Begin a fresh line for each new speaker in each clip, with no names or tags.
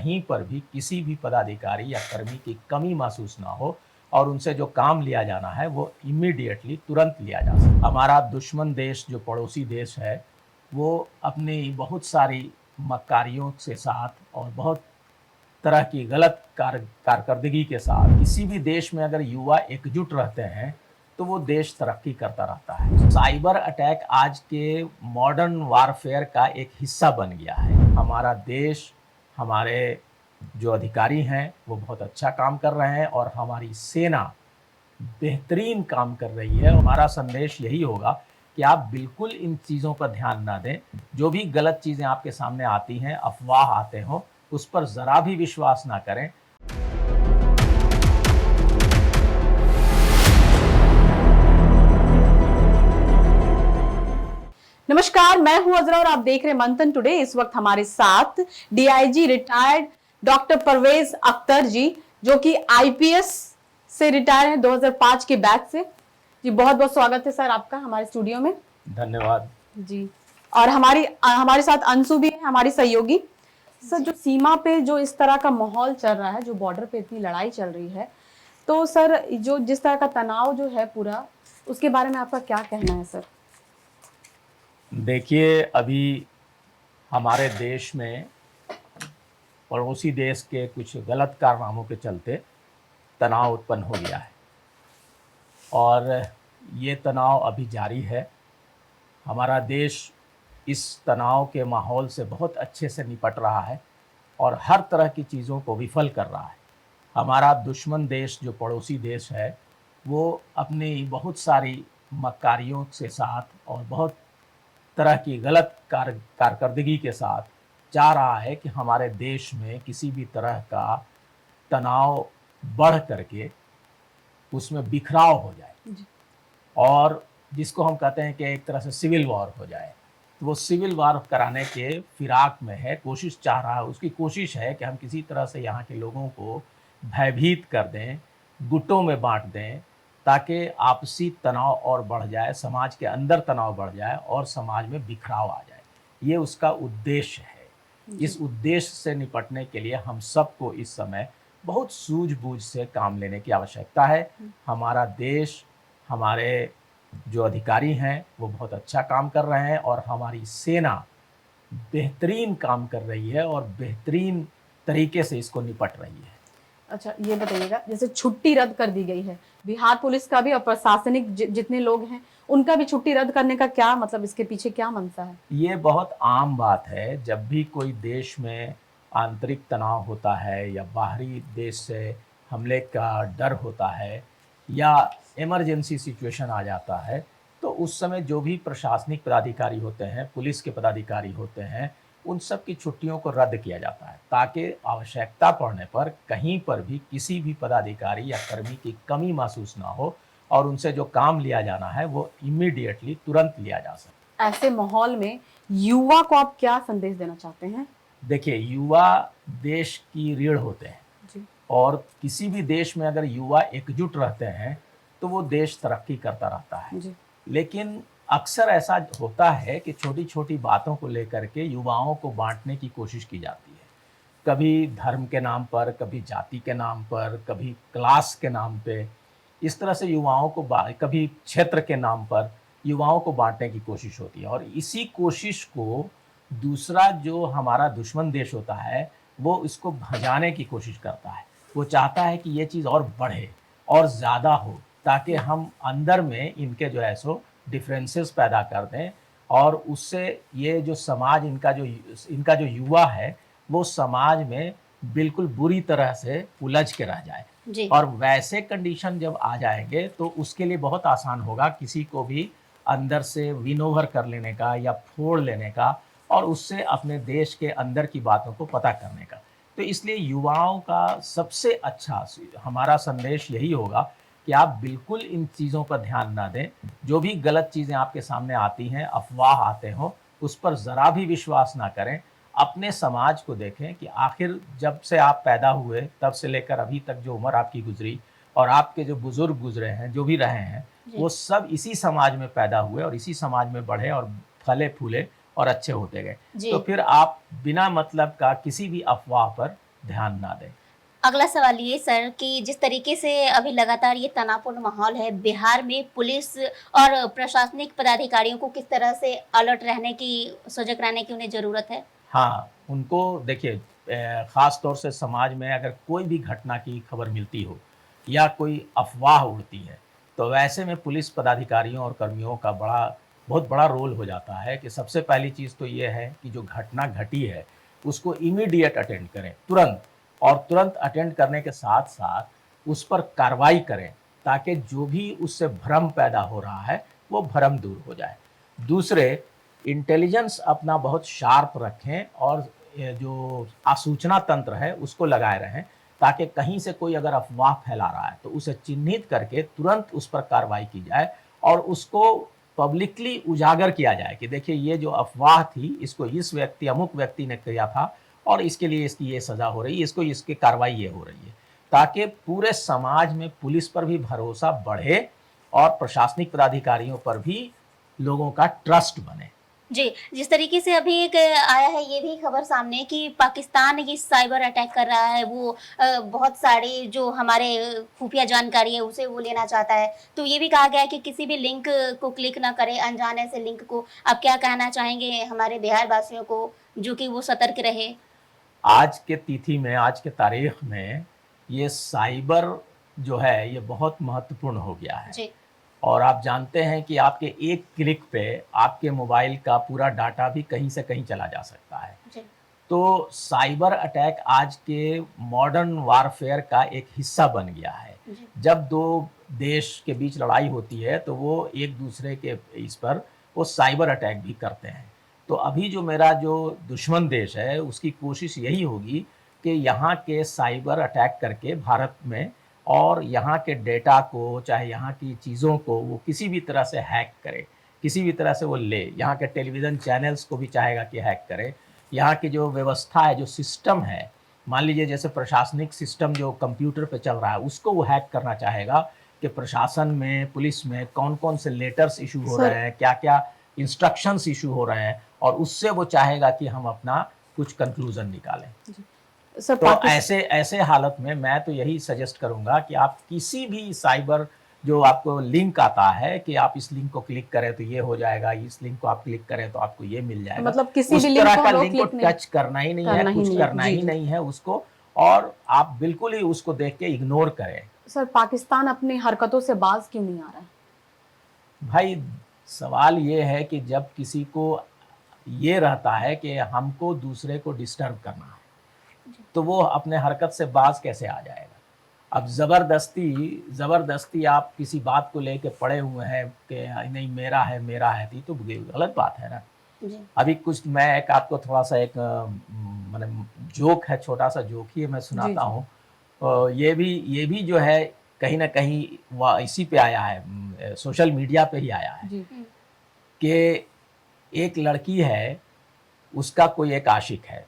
कहीं पर भी किसी भी पदाधिकारी या कर्मी की कमी महसूस ना हो और उनसे जो काम लिया जाना है वो इमीडिएटली तुरंत लिया जा सके। हमारा दुश्मन देश जो पड़ोसी देश है वो अपनी बहुत सारी मक्कारियों के साथ और बहुत तरह की गलत कारकर्दगी के साथ किसी भी देश में अगर युवा एकजुट रहते हैं तो वो देश तरक्की करता रहता है। साइबर अटैक आज के मॉडर्न वारफेयर का एक हिस्सा बन गया है। हमारा देश, हमारे जो अधिकारी हैं वो बहुत अच्छा काम कर रहे हैं और हमारी सेना बेहतरीन काम कर रही है। हमारा संदेश यही होगा कि आप बिल्कुल इन चीज़ों पर ध्यान ना दें। जो भी गलत चीज़ें आपके सामने आती हैं, अफवाह आते हों, उस पर ज़रा भी विश्वास ना करें।
नमस्कार, मैं हूं अजरा और आप देख रहे हैं मंथन टुडे। इस वक्त हमारे साथ DIG retired doctor Parvez Akhtar ji, जो कि आईपीएस से रिटायर हैं 2005 के बैच से। जी बहुत बहुत स्वागत है सर आपका हमारे स्टूडियो में।
धन्यवाद
जी। और हमारे साथ अंशु भी है, हमारी सहयोगी। सर, जो सीमा पे जो इस तरह का माहौल चल रहा है, जो बॉर्डर पे इतनी लड़ाई चल रही है, तो सर जो जिस तरह का तनाव जो है पूरा, उसके बारे में आपका क्या कहना है सर?
देखिए, अभी हमारे देश में पड़ोसी देश के कुछ गलत कारनामों के चलते तनाव उत्पन्न हो गया है और ये तनाव अभी जारी है। हमारा देश इस तनाव के माहौल से बहुत अच्छे से निपट रहा है और हर तरह की चीज़ों को विफल कर रहा है। हमारा दुश्मन देश जो पड़ोसी देश है वो अपनी बहुत सारी मक्कारियों के साथ और बहुत तरह की गलत कारकर्दगी के साथ चाह रहा है कि हमारे देश में किसी भी तरह का तनाव बढ़ करके उसमें बिखराव हो जाए और जिसको हम कहते हैं कि एक तरह से सिविल वॉर हो जाए। तो वो सिविल वॉर कराने के फिराक में है, कोशिश चाह रहा है, उसकी कोशिश है कि हम किसी तरह से यहाँ के लोगों को भयभीत कर दें, गुटों में बांट दें, ताकि आपसी तनाव और बढ़ जाए, समाज के अंदर तनाव बढ़ जाए और समाज में बिखराव आ जाए। ये उसका उद्देश्य है। इस उद्देश्य से निपटने के लिए हम सबको इस समय बहुत सूझबूझ से काम लेने की आवश्यकता है। हमारा देश, हमारे जो अधिकारी हैं वो बहुत अच्छा काम कर रहे हैं और हमारी सेना बेहतरीन काम कर रही है और बेहतरीन तरीके से इसको निपट रही है।
अच्छा, ये बताइएगा, जैसे छुट्टी रद्द कर दी गई है बिहार पुलिस का भी और प्रशासनिक जितने लोग हैं उनका भी छुट्टी रद्द करने का क्या मतलब, इसके पीछे क्या मंशा है?
ये बहुत आम बात है। जब भी कोई देश में आंतरिक तनाव होता है या बाहरी देश से हमले का डर होता है या इमरजेंसी सिचुएशन आ जाता है, तो उस समय जो भी प्रशासनिक पदाधिकारी होते हैं, पुलिस के पदाधिकारी होते हैं, उन सब की छुट्टियों को रद्द किया जाता है ताकि आवश्यकता पड़ने पर कहीं पर भी किसी भी पदाधिकारी या कर्मी की कमी महसूस ना हो और उनसे जो काम लिया जाना है वो इमीडिएटली तुरंत लिया जा सके।
ऐसे माहौल में युवा को आप क्या संदेश देना चाहते हैं?
देखिए, युवा देश की रीढ़ होते हैं
जी।
और किसी भी देश में अगर युवा एकजुट रहते हैं तो वो देश तरक्की करता रहता है।
जी।
लेकिन अक्सर ऐसा होता है कि छोटी छोटी बातों को लेकर के युवाओं को बांटने की कोशिश की जाती है। कभी धर्म के नाम पर, कभी जाति के नाम पर, कभी क्लास के नाम पे, इस तरह से युवाओं को कभी क्षेत्र के नाम पर युवाओं को बांटने की कोशिश होती है और इसी कोशिश को दूसरा जो हमारा दुश्मन देश होता है वो इसको भजाने की कोशिश करता है। वो चाहता है कि ये चीज़ और बढ़े और ज़्यादा हो ताकि हम अंदर में इनके जो है सो डिफरेंसेस पैदा कर दें और उससे ये जो समाज इनका जो युवा है वो समाज में बिल्कुल बुरी तरह से उलझ के रह जाए।
जी।
और वैसे कंडीशन जब आ जाएंगे तो उसके लिए बहुत आसान होगा किसी को भी अंदर से विन ओवर कर लेने का या फोड़ लेने का और उससे अपने देश के अंदर की बातों को पता करने का। तो इसलिए युवाओं का सबसे अच्छा हमारा संदेश यही होगा कि आप बिल्कुल इन चीज़ों पर ध्यान ना दें। जो भी गलत चीज़ें आपके सामने आती हैं, अफवाह आते हों, उस पर ज़रा भी विश्वास ना करें। अपने समाज को देखें कि आखिर जब से आप पैदा हुए तब से लेकर अभी तक जो उम्र आपकी गुजरी और आपके जो बुजुर्ग गुजरे हैं, जो भी रहे हैं, वो सब इसी समाज में पैदा हुए और इसी समाज में बढ़े और फले फूले और अच्छे होते गए। तो फिर आप बिना मतलब का किसी भी अफवाह पर ध्यान ना दें।
अगला सवाल ये सर कि जिस तरीके से अभी लगातार ये तनावपूर्ण माहौल है, बिहार में पुलिस और प्रशासनिक पदाधिकारियों को किस तरह से अलर्ट रहने की, सजग रहने की उन्हें ज़रूरत है?
हाँ, उनको देखिए ख़ास तौर से समाज में अगर कोई भी घटना की खबर मिलती हो या कोई अफ़वाह उड़ती है, तो वैसे में पुलिस पदाधिकारियों और कर्मियों का बहुत बड़ा रोल हो जाता है कि सबसे पहली चीज़ तो ये है कि जो घटना घटी है, उसको इमीडिएट अटेंड करें, तुरंत। और तुरंत अटेंड करने के साथ-साथ उस पर कार्रवाई करें, ताकि जो भी उससे भ्रम पैदा हो रहा है, वो भ्रम दूर हो जाए। दूसरे, इंटेलिजेंस अपना बहुत शार्प रखें और ये जो आसूचना तंत्र है उसको लगाए रहें, ताकि कहीं से कोई अगर अफवाह फैला रहा है तो उसे चिन्हित करके तुरंत उस पर कार्रवाई की जाए और उसको पब्लिकली उजागर किया जाए कि देखिए ये जो अफवाह थी इसको इस व्यक्ति अमुक व्यक्ति ने किया था और इसके लिए इसकी ये सज़ा हो रही है, इसको इसकी कार्रवाई ये हो रही है, ताकि पूरे समाज में पुलिस पर भी भरोसा बढ़े और प्रशासनिक पदाधिकारियों पर भी लोगों का ट्रस्ट बने।
जी, जिस तरीके से अभी एक आया है ये भी खबर सामने कि पाकिस्तान ये साइबर अटैक कर रहा है, वो बहुत सारी जो हमारे खुफिया जानकारी है उसे वो लेना चाहता है। तो ये भी कहा गया है कि किसी भी लिंक को क्लिक ना करें, अनजाने से लिंक को। आप क्या कहना चाहेंगे हमारे बिहार वासियों को जो कि वो सतर्क रहे?
आज के तिथि में, आज के तारीख में ये साइबर जो है ये बहुत महत्वपूर्ण हो गया है।
जी,
और आप जानते हैं कि आपके एक क्लिक पे आपके मोबाइल का पूरा डाटा भी कहीं से कहीं चला जा सकता है।
जी,
तो साइबर अटैक आज के मॉडर्न वारफेयर का एक हिस्सा बन गया है।
जी,
जब दो देश के बीच लड़ाई होती है तो वो एक दूसरे के इस पर वो साइबर अटैक भी करते हैं। तो अभी जो मेरा जो दुश्मन देश है उसकी कोशिश यही होगी कि यहाँ के साइबर अटैक करके भारत में और यहाँ के डेटा को, चाहे यहाँ की चीज़ों को वो किसी भी तरह से हैक करे, किसी भी तरह से वो ले। यहाँ के टेलीविज़न चैनल्स को भी चाहेगा कि हैक करे। यहाँ की जो व्यवस्था है, जो सिस्टम है, मान लीजिए जैसे प्रशासनिक सिस्टम जो कंप्यूटर पे चल रहा है, उसको वो हैक करना चाहेगा कि प्रशासन में, पुलिस में कौन-कौन से लेटर्स इश्यू हो रहे हैं, क्या-क्या इंस्ट्रक्शंस इश्यू हो रहे हैं और उससे वो चाहेगा कि हम अपना कुछ कंक्लूज़न निकालें।
सर
तो ऐसे हालत में मैं तो यही सजेस्ट करूँगा कि आप किसी भी साइबर जो आपको लिंक आता है कि आप इस लिंक को क्लिक करें तो ये हो जाएगा, इस लिंक को आप क्लिक करें तो आपको ये मिल जाएगा।
मतलब किसी
उस
भी लिंक
तरह
को
का
हम लोग
लिंक को
क्लिक नहीं
टच करना ही नहीं है,
करना ही
कुछ
नहीं,
करना
जी,
ही
जी।
नहीं है उसको, और आप बिल्कुल ही उसको देख के इग्नोर करें।
सर पाकिस्तान अपनी हरकतों से बाज क्यों नहीं आ रहा है?
भाई सवाल ये है कि जब किसी को ये रहता है कि हमको दूसरे को डिस्टर्ब करना है, तो वो अपने हरकत से बाज कैसे आ जाएगा? अब ज़बरदस्ती आप किसी बात को लेके पड़े हुए हैं कि नहीं मेरा है, तो ये तो गलत बात है ना।
जी,
अभी कुछ मैं एक आपको थोड़ा-सा एक माने जोक है, छोटा-सा जोक ही मैं
जी,
सुनाता
जी।
हूँ। ये भी जो है कहीं न कहीं व इसी पे आया है, सोशल मीडिया पे ही आया है
जी,
हुँ,
कि एक लड़की है, उसका कोई एक आशिक है,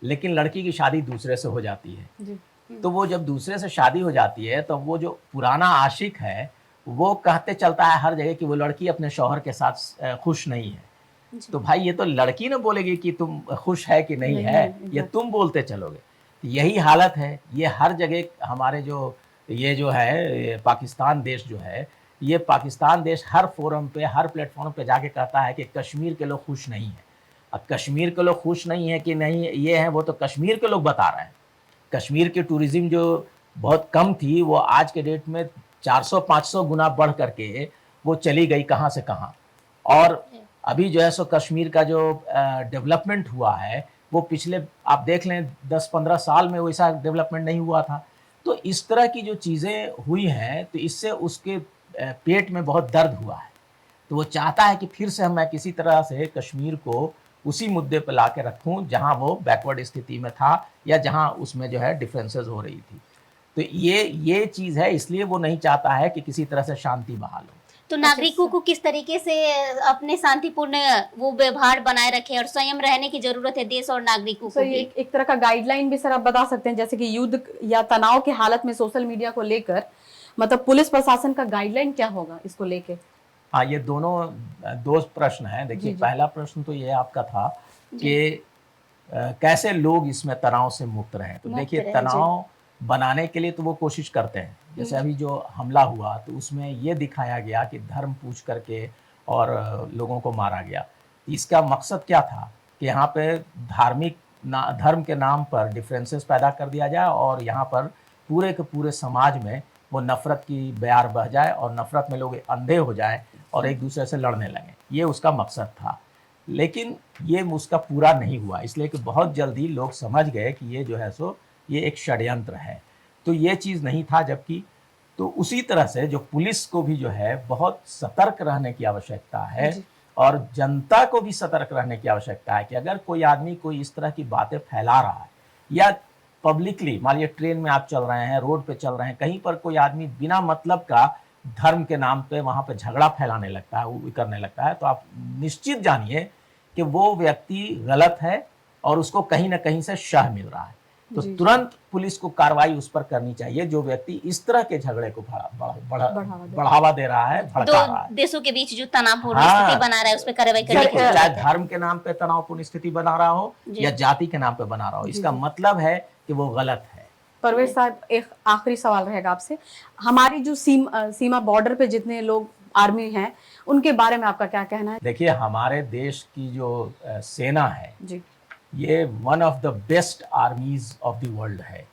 लेकिन लड़की की शादी दूसरे से हो जाती है।
जी,
तो वो जब दूसरे से शादी हो जाती है, तो वो जो पुराना आशिक है, वो कहते चलता है हर जगह कि वो लड़की अपने शौहर के साथ खुश नहीं है।
जी,
तो भाई ये तो लड़की ना बोलेगी कि तुम खुश है कि नहीं
नहीं
है,
है,
ये
एग्ज़ैक्ट
तुम बोलते चलोगे। यही हालत है, ये हर जगह हमारे जो है ये पाकिस्तान देश जो है, ये पाकिस्तान देश हर फ़ोरम पे, हर प्लेटफ़ॉर्म पे जाके कहता है कि कश्मीर के लोग खुश नहीं हैं। अब कश्मीर के लोग खुश नहीं है कि नहीं ये है, वो तो कश्मीर के लोग बता रहे हैं। कश्मीर की टूरिज़्म जो बहुत कम थी, वो आज के डेट में 400-500 गुना बढ़ करके वो चली गई कहाँ से कहाँ। और
जी,
अभी जो है सो कश्मीर का जो डेवलपमेंट हुआ है, वो पिछले आप देख लें 10-15 साल में वैसा डेवलपमेंट नहीं हुआ था। तो इस तरह की जो चीज़ें हुई हैं, तो इससे उसके पेट में बहुत दर्द हुआ है। तो वो चाहता है कि फिर से मैं किसी तरह से कश्मीर को उसी मुद्दे पे ला के रखूँ जहाँ वो बैकवर्ड स्थिति में था या जहाँ उसमें जो है डिफरेंसेस हो रही थी। तो ये चीज़ है, इसलिए वो नहीं चाहता है कि किसी तरह से शांति बहाल हो।
तो नागरिकों को किस तरीके से अपने शांतिपूर्ण वो व्यवहार बनाए रखें और संयम रहने की ज़रूरत है देश और नागरिकों को
सर ये
भी?
एक तरह का गाइडलाइन भी सर आप बता सकते हैं, जैसे कि युद्ध या तनाव की हालत में सोशल मीडिया को लेकर मतलब पुलिस प्रशासन का गाइडलाइन क्या होगा इसको लेके?
हाँ, ये दोनों 2 प्रश्न हैं। देखिए
जी, जी।
पहला प्रश्न तो ये आपका था
जी,
कि कैसे लोग इसमें तनाव से मुक्त रहें। तो
मुक्त
देखिए,
रहें, जी।
तनाव बनाने के लिए तो वो कोशिश करते हैं। जैसे अभी जो हमला हुआ तो उसमें ये दिखाया गया कि धर्म पूछ करके और लोगों को मारा गया। इसका मकसद क्या था कि यहाँ पे धर्म के नाम पर डिफरेंसेस पैदा कर दिया जाए और यहाँ पर पूरे के पूरे समाज में वो नफ़रत की बयार बह जाए और नफ़रत में लोग अंधे हो जाए और एक दूसरे से लड़ने लगें। ये उसका मकसद था। लेकिन ये उसका पूरा नहीं हुआ, इसलिए कि बहुत जल्दी लोग समझ गए कि ये जो है सो ये एक षड्यंत्र है। तो ये चीज़ नहीं था, जबकि तो उसी तरह से जो पुलिस को भी जो है बहुत सतर्क रहने की आवश्यकता है
जी।
और जनता को भी सतर्क रहने की आवश्यकता है कि अगर कोई आदमी कोई इस तरह की बातें फैला रहा है या पब्लिकली, मान लीजिए ट्रेन में आप चल रहे हैं, रोड पे चल रहे हैं, कहीं पर कोई आदमी बिना मतलब का धर्म के नाम पे वहाँ पे झगड़ा फैलाने लगता है, वो करने लगता है, तो आप निश्चित जानिए कि वो व्यक्ति गलत है और उसको कहीं न कहीं से शह मिल रहा है। तो
जी।
तुरंत पुलिस को कार्रवाई उस पर करनी चाहिए जो व्यक्ति इस तरह के झगड़े को बढ़ावा दे रहा है, भड़का रहा है।
दो देशों के बीच जो तनावपूर्ण
हाँ।
स्थिति बना रहा है उस पर कार्रवाई करने की
बिल्कुल,
जरूरत
चाहे
है।
धर्म के नाम पे तनावपूर्ण स्थिति बना रहा हो
जी।
या जाति के नाम पे बना रहा हो, इसका मतलब है कि वो गलत है।
परवेज साहब, एक आखिरी सवाल रहेगा आपसे। हमारी जो सीमा बॉर्डर पे जितने लोग आर्मी हैं, उनके बारे में आपका क्या कहना है?
देखिए, हमारे देश की जो सेना है,
जी।
ये one of the best आर्मीज of the world है।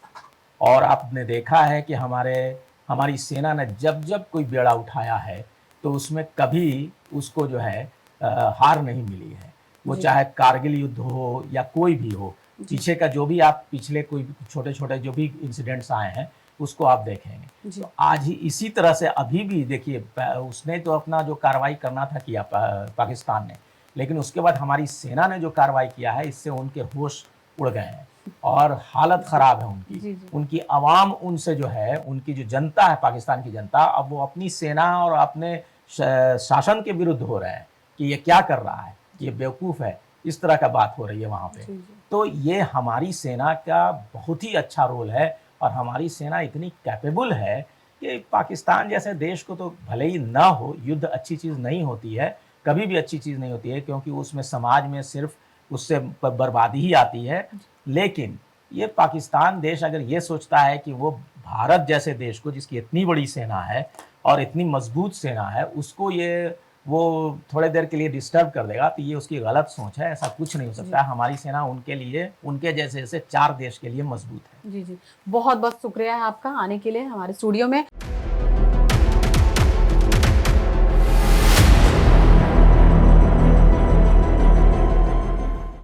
और आपने देखा है कि हमारी सेना ने जब जब कोई बेड़ा उठाया है तो उसमें कभी उसको जो है हार नहीं मिली है। वो
जी।
चाहे कारगिल युद्ध हो या कोई भी हो, पीछे का जो भी आप पिछले कोई छोटे छोटे जो भी इंसिडेंट्स आए हैं उसको आप देखेंगे।
जी।
तो आज ही इसी तरह से अभी भी देखिए, उसने तो अपना जो कार्रवाई करना था किया पाकिस्तान ने, लेकिन उसके बाद हमारी सेना ने जो कार्रवाई किया है इससे उनके होश उड़ गए हैं और हालत ख़राब है उनकी।
जी, जी।
उनकी आवाम उनसे जो है, उनकी जो जनता है, पाकिस्तान की जनता, अब वो अपनी सेना और अपने शासन के विरुद्ध हो रहे हैं कि ये क्या कर रहा है, ये बेवकूफ़ है, इस तरह का बात हो रही है वहाँ पे।
जी, जी।
तो ये हमारी सेना का बहुत ही अच्छा रोल है और हमारी सेना इतनी कैपेबल है कि पाकिस्तान जैसे देश को तो भले ही ना हो, युद्ध अच्छी चीज़ नहीं होती है, कभी भी अच्छी चीज़ नहीं होती है, क्योंकि उसमें समाज में सिर्फ उससे बर्बादी ही आती है। लेकिन ये पाकिस्तान देश अगर ये सोचता है कि वो भारत जैसे देश को, जिसकी इतनी बड़ी सेना है और इतनी मजबूत सेना है, उसको वो थोड़े देर के लिए डिस्टर्ब कर देगा, तो ये उसकी गलत सोच है। ऐसा कुछ नहीं हो सकता है। हमारी सेना उनके लिए, उनके जैसे 4 देश के लिए मजबूत है।
जी, जी। बहुत-बहुत शुक्रिया है आपका आने के लिए हमारे स्टूडियो में।